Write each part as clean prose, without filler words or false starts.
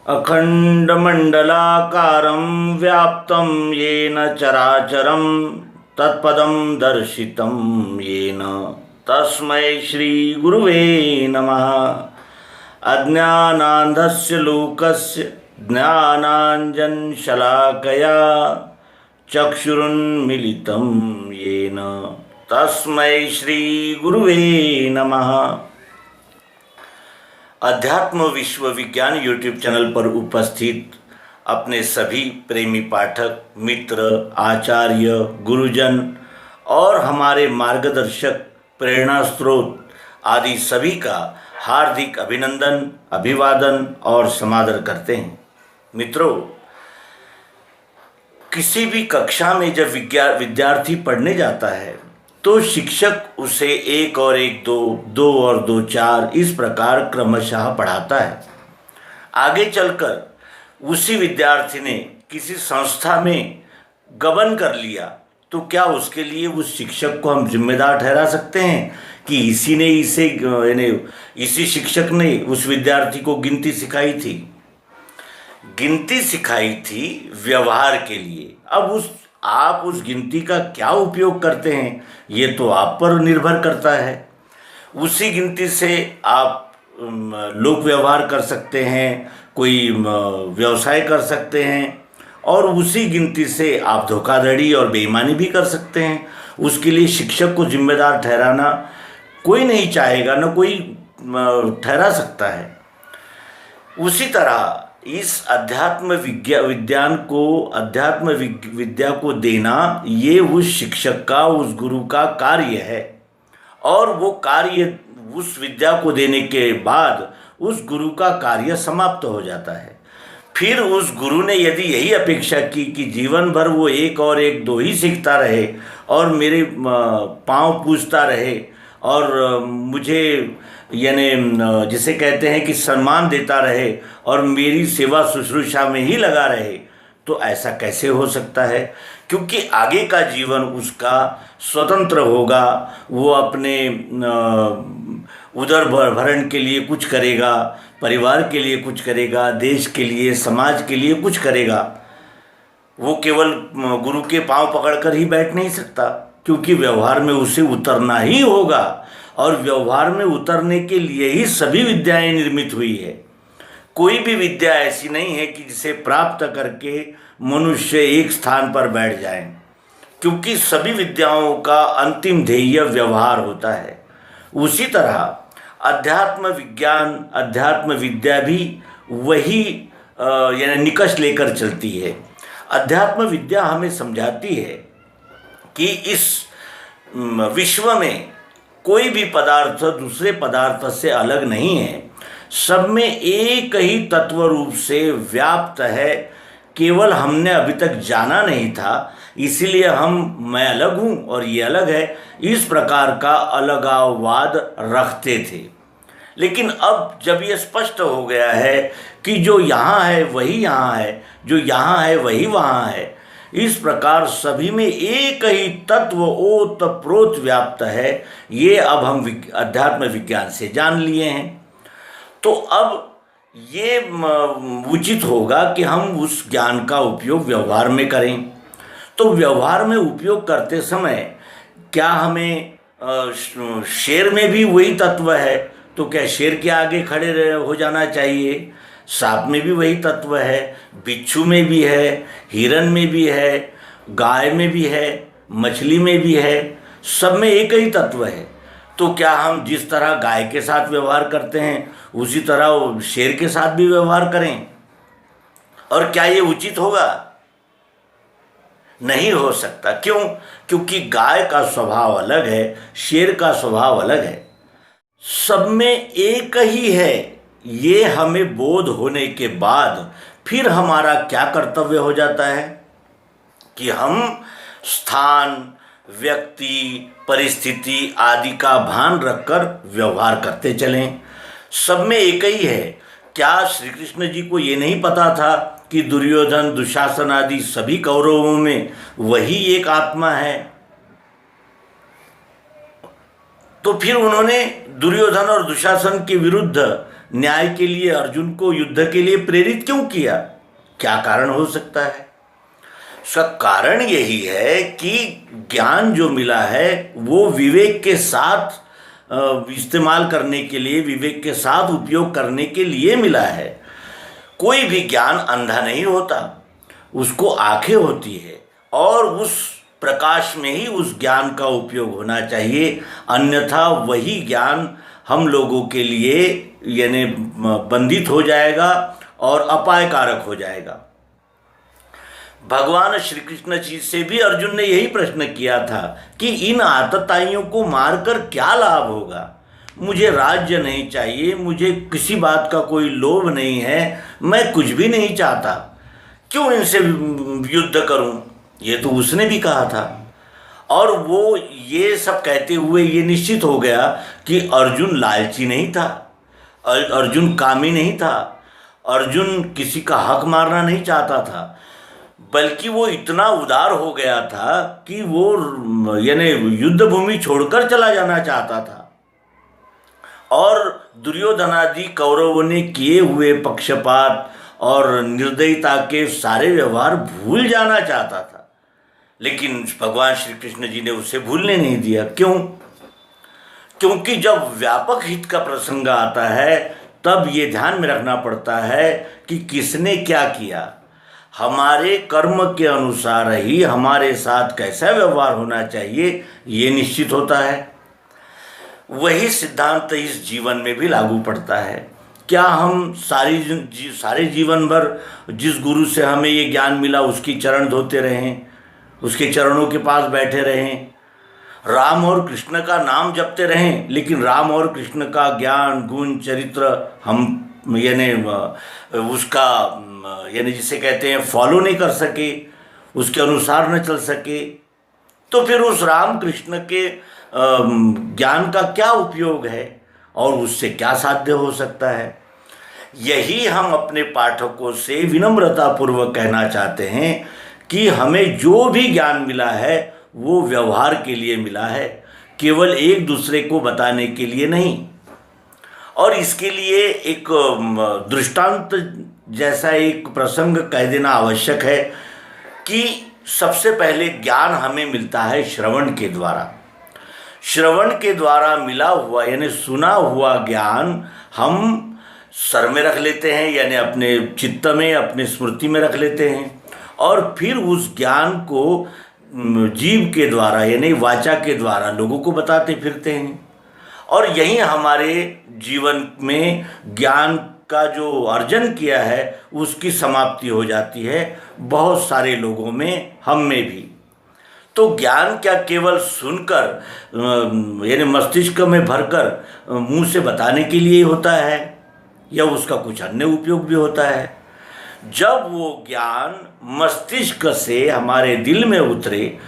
अखंडमंडलाकारं व्याप्तं येन चराचरं तत्पदं दर्शितं येन तस्मै श्रीगुरुवे नमः। अज्ञानान्धस्य लोकस्य ज्ञानाञ्जनशलाकया चक्षुरुन्मीलितं येन तस्मै श्रीगुरुवे नमः। अध्यात्म विश्व विज्ञान यूट्यूब चैनल पर उपस्थित अपने सभी प्रेमी पाठक मित्र आचार्य गुरुजन और हमारे मार्गदर्शक प्रेरणा स्रोत आदि सभी का हार्दिक अभिनंदन अभिवादन और समादर करते हैं। मित्रों, किसी भी कक्षा में जब विद्यार्थी पढ़ने जाता है तो शिक्षक उसे 1 और 1 2, 2 और 2 4 इस प्रकार क्रमशः पढ़ाता है। आगे चलकर उसी विद्यार्थी ने किसी संस्था में गबन कर लिया तो क्या उसके लिए उस शिक्षक को हम जिम्मेदार ठहरा सकते हैं कि इसी शिक्षक ने उस विद्यार्थी को गिनती सिखाई थी? गिनती सिखाई थी व्यवहार के लिए। अब आप उस गिनती का क्या उपयोग करते हैं ये तो आप पर निर्भर करता है। उसी गिनती से आप लोक व्यवहार कर सकते हैं, कोई व्यवसाय कर सकते हैं और उसी गिनती से आप धोखाधड़ी और बेईमानी भी कर सकते हैं। उसके लिए शिक्षक को जिम्मेदार ठहराना कोई नहीं चाहेगा, न कोई ठहरा सकता है। उसी तरह इस अध्यात्म विद्या को देना ये उस शिक्षक का, उस गुरु का कार्य है। और वो कार्य उस विद्या को देने के बाद उस गुरु का कार्य समाप्त हो जाता है। फिर उस गुरु ने यदि यही अपेक्षा की कि जीवन भर वो 1 और 1 2 ही सीखता रहे और मेरे पाँव पूजता रहे और मुझे जिसे कहते हैं कि सम्मान देता रहे और मेरी सेवा शुश्रूषा में ही लगा रहे, तो ऐसा कैसे हो सकता है? क्योंकि आगे का जीवन उसका स्वतंत्र होगा। वो अपने उदर भरण के लिए कुछ करेगा, परिवार के लिए कुछ करेगा, देश के लिए समाज के लिए कुछ करेगा। वो केवल गुरु के पांव पकड़कर ही बैठ नहीं सकता, क्योंकि व्यवहार में उसे उतरना ही होगा। और व्यवहार में उतरने के लिए ही सभी विद्याएं निर्मित हुई है। कोई भी विद्या ऐसी नहीं है कि जिसे प्राप्त करके मनुष्य एक स्थान पर बैठ जाए, क्योंकि सभी विद्याओं का अंतिम ध्येय व्यवहार होता है। उसी तरह अध्यात्म विद्या भी वही निकष लेकर चलती है। अध्यात्म विद्या हमें समझाती है कि इस विश्व में कोई भी पदार्थ दूसरे पदार्थ से अलग नहीं है। सब में एक ही तत्व रूप से व्याप्त है, केवल हमने अभी तक जाना नहीं था। इसीलिए मैं अलग हूँ और ये अलग है, इस प्रकार का अलगाववाद रखते थे। लेकिन अब जब ये स्पष्ट हो गया है कि जो यहाँ है वही यहाँ है, जो यहाँ है वही वहाँ है, इस प्रकार सभी में एक ही तत्व ओतप्रोत व्याप्त है, ये अब हम अध्यात्म विज्ञान से जान लिए हैं। तो अब ये उचित होगा कि हम उस ज्ञान का उपयोग व्यवहार में करें। तो व्यवहार में उपयोग करते समय क्या हमें शेर में भी वही तत्व है तो क्या शेर के आगे खड़े हो जाना चाहिए? सांप में भी वही तत्व है, बिच्छू में भी है, हिरन में भी है, गाय में भी है, मछली में भी है, सब में एक ही तत्व है। तो क्या हम जिस तरह गाय के साथ व्यवहार करते हैं उसी तरह शेर के साथ भी व्यवहार करें? और क्या ये उचित होगा? नहीं हो सकता। क्यों? क्योंकि गाय का स्वभाव अलग है, शेर का स्वभाव अलग है। सब में एक ही है। ये हमें बोध होने के बाद फिर हमारा क्या कर्तव्य हो जाता है कि हम स्थान, व्यक्ति, परिस्थिति आदि का भान रखकर व्यवहार करते चलें। सब में एक ही है। क्या श्री कृष्ण जी को ये नहीं पता था कि दुर्योधन, दुशासन आदि सभी कौरवों में वही एक आत्मा है? तो फिर उन्होंने दुर्योधन और दुशासन के विरुद्ध न्याय के लिए अर्जुन को युद्ध के लिए प्रेरित क्यों किया? क्या कारण हो सकता है? इसका कारण यही है कि ज्ञान जो मिला है वो विवेक के साथ इस्तेमाल करने के लिए, विवेक के साथ उपयोग करने के लिए मिला है। कोई भी ज्ञान अंधा नहीं होता, उसको आंखें होती है और उस प्रकाश में ही उस ज्ञान का उपयोग होना चाहिए, अन्यथा वही ज्ञान हम लोगों के लिए यानी बंधित हो जाएगा और अपायकारक हो जाएगा। भगवान श्री कृष्ण जी से भी अर्जुन ने यही प्रश्न किया था कि इन आतताइयों को मारकर क्या लाभ होगा? मुझे राज्य नहीं चाहिए, मुझे किसी बात का कोई लोभ नहीं है, मैं कुछ भी नहीं चाहता, क्यों इनसे युद्ध करूं? ये तो उसने भी कहा था। और वो ये सब कहते हुए ये निश्चित हो गया कि अर्जुन लालची नहीं था, अर्जुन कामी नहीं था, अर्जुन किसी का हक मारना नहीं चाहता था, बल्कि वो इतना उदार हो गया था कि वो यानी युद्ध भूमि छोड़कर चला जाना चाहता था और दुर्योधनादि कौरवों ने किए हुए पक्षपात और निर्दयता के सारे व्यवहार भूल जाना चाहता था। लेकिन भगवान श्री कृष्ण जी ने उसे भूलने नहीं दिया। क्यों? क्योंकि जब व्यापक हित का प्रसंग आता है तब ये ध्यान में रखना पड़ता है कि किसने क्या किया। हमारे कर्म के अनुसार ही हमारे साथ कैसा व्यवहार होना चाहिए ये निश्चित होता है। वही सिद्धांत इस जीवन में भी लागू पड़ता है। क्या हम सारे जीवन भर जिस गुरु से हमें ये ज्ञान मिला उसकी चरण धोते रहें, उसके चरणों के पास बैठे रहें, राम और कृष्ण का नाम जपते रहें, लेकिन राम और कृष्ण का ज्ञान गुण चरित्र हम यानी उसका यानी जिसे कहते हैं फॉलो नहीं कर सके, उसके अनुसार न चल सके, तो फिर उस राम कृष्ण के ज्ञान का क्या उपयोग है और उससे क्या साध्य हो सकता है? यही हम अपने पाठकों से विनम्रतापूर्वक कहना चाहते हैं कि हमें जो भी ज्ञान मिला है वो व्यवहार के लिए मिला है, केवल एक दूसरे को बताने के लिए नहीं। और इसके लिए एक दृष्टांत जैसा एक प्रसंग कह देना आवश्यक है कि सबसे पहले ज्ञान हमें मिलता है श्रवण के द्वारा। श्रवण के द्वारा मिला हुआ यानी सुना हुआ ज्ञान हम सर में रख लेते हैं, यानी अपने चित्त में, अपने स्मृति में रख लेते हैं और फिर उस ज्ञान को जीव के द्वारा यानी वाचा के द्वारा लोगों को बताते फिरते हैं। और यही हमारे जीवन में ज्ञान का जो अर्जन किया है उसकी समाप्ति हो जाती है, बहुत सारे लोगों में, हम में भी। तो ज्ञान क्या केवल सुनकर यानी मस्तिष्क में भरकर मुंह से बताने के लिए होता है या उसका कुछ अन्य उपयोग भी होता है? जब वो ज्ञान मस्तिष्क से हमारे दिल में उतरे,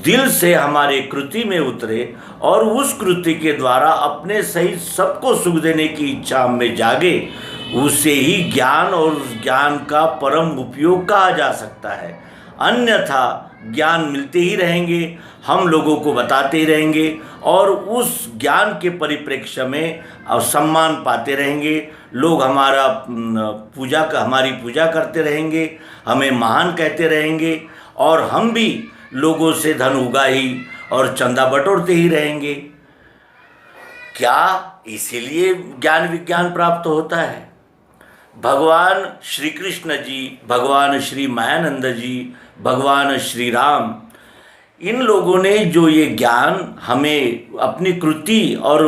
दिल से हमारे कृति में उतरे और उस कृति के द्वारा अपने सहित सबको सुख देने की इच्छा में जागे, उसे ही ज्ञान और उस ज्ञान का परम उपयोग कहा जा सकता है। अन्यथा ज्ञान मिलते ही रहेंगे, हम लोगों को बताते ही रहेंगे और उस ज्ञान के परिप्रेक्ष्य में सम्मान पाते रहेंगे। लोग हमारी पूजा करते रहेंगे, हमें महान कहते रहेंगे और हम भी लोगों से धन उगाही और चंदा बटोरते ही रहेंगे। क्या इसीलिए ज्ञान विज्ञान प्राप्त होता है? भगवान श्री कृष्ण जी, भगवान श्री मायानंद जी, भगवान श्री राम, इन लोगों ने जो ये ज्ञान हमें अपनी कृति और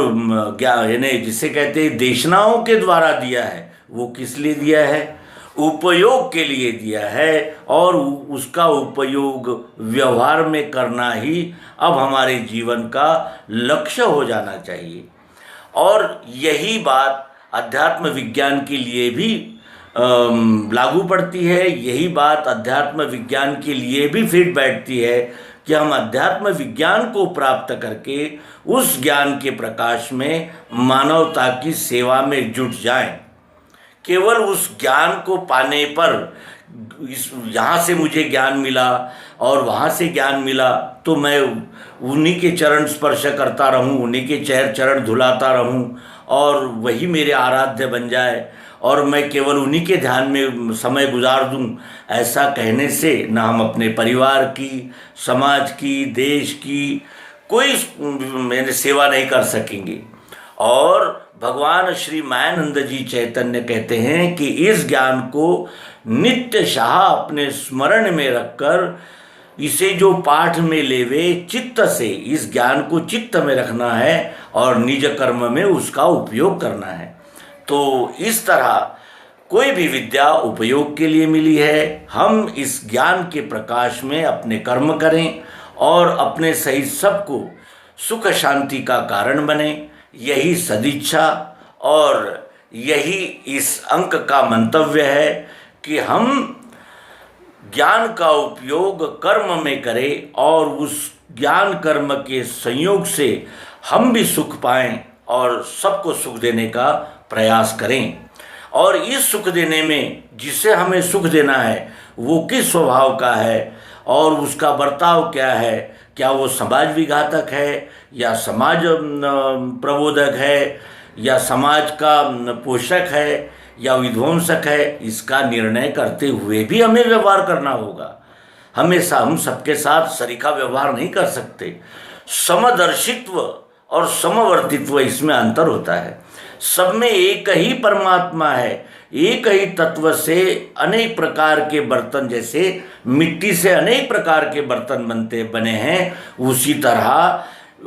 ज्ञान यानी जिसे कहते हैं देशनाओं के द्वारा दिया है, वो किस लिए दिया है? उपयोग के लिए दिया है और उसका उपयोग व्यवहार में करना ही अब हमारे जीवन का लक्ष्य हो जाना चाहिए। और यही बात अध्यात्म विज्ञान के लिए भी लागू पड़ती है, यही बात अध्यात्म विज्ञान के लिए भी फिट बैठती है कि हम अध्यात्म विज्ञान को प्राप्त करके उस ज्ञान के प्रकाश में मानवता की सेवा में जुट जाएं। केवल उस ज्ञान को पाने पर इस यहाँ से मुझे ज्ञान मिला और वहाँ से ज्ञान मिला, तो मैं उन्हीं के चरण स्पर्श करता रहूँ, उन्हीं के चरण धुलाता रहूँ और वही मेरे आराध्य बन जाए और मैं केवल उन्हीं के ध्यान में समय गुजार दूं, ऐसा कहने से न हम अपने परिवार की, समाज की, देश की कोई मैंने सेवा नहीं कर सकेंगे। और भगवान श्री मायानंद जी चैतन्य कहते हैं कि इस ज्ञान को नित्य शाह अपने स्मरण में रखकर इसे जो पाठ में लेवे चित्त से, इस ज्ञान को चित्त में रखना है और निज कर्म में उसका उपयोग करना है। तो इस तरह कोई भी विद्या उपयोग के लिए मिली है, हम इस ज्ञान के प्रकाश में अपने कर्म करें और अपने सहित सबको सुख शांति का कारण बने, यही सदिच्छा और यही इस अंक का मंतव्य है कि हम ज्ञान का उपयोग कर्म में करें और उस ज्ञान कर्म के संयोग से हम भी सुख पाएं और सबको सुख देने का प्रयास करें। और इस सुख देने में जिसे हमें सुख देना है वो किस स्वभाव का है और उसका बर्ताव क्या है, क्या वो समाज विघातक है या समाज प्रबोधक है या समाज का पोषक है या विध्वंसक है, इसका निर्णय करते हुए भी हमें व्यवहार करना होगा। हमेशा हम सबके साथ सरीखा व्यवहार नहीं कर सकते। समदर्शित्व और समवर्तित्व इसमें अंतर होता है। सब में एक ही परमात्मा है, एक ही तत्व से अनेक प्रकार के बर्तन, जैसे मिट्टी से अनेक प्रकार के बर्तन बने हैं, उसी तरह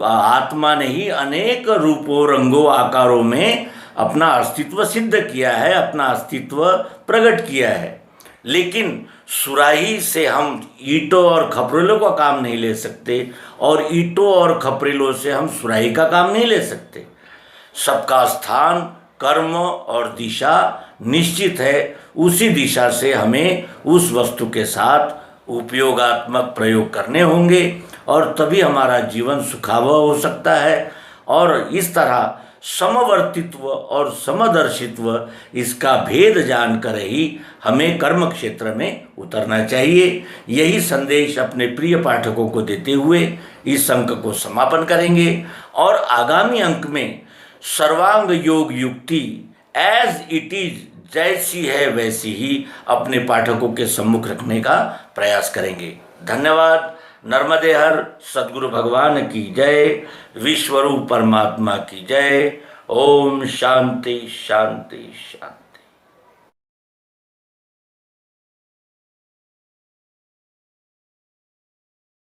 आत्मा ने ही अनेक रूपों, रंगों, आकारों में अपना अस्तित्व सिद्ध किया है, अपना अस्तित्व प्रकट किया है। लेकिन सुराही से हम ईंटों और खपरेलों का काम नहीं ले सकते और ईंटों और खपरेलों से हम सुराही का काम नहीं ले सकते। सबका स्थान, कर्म और दिशा निश्चित है, उसी दिशा से हमें उस वस्तु के साथ उपयोगात्मक प्रयोग करने होंगे और तभी हमारा जीवन सुखावह हो सकता है। और इस तरह समवर्तित्व और समदर्शित्व, इसका भेद जानकर ही हमें कर्म क्षेत्र में उतरना चाहिए। यही संदेश अपने प्रिय पाठकों को देते हुए इस अंक को समापन करेंगे और आगामी अंक में सर्वांग योग युक्ति एज इट इज, जैसी है वैसी ही अपने पाठकों के सम्मुख रखने का प्रयास करेंगे। धन्यवाद। नर्मदे हर सद्गुरु भगवान की जय, विश्वरूप परमात्मा की जय। ओम शांति शांति शांति।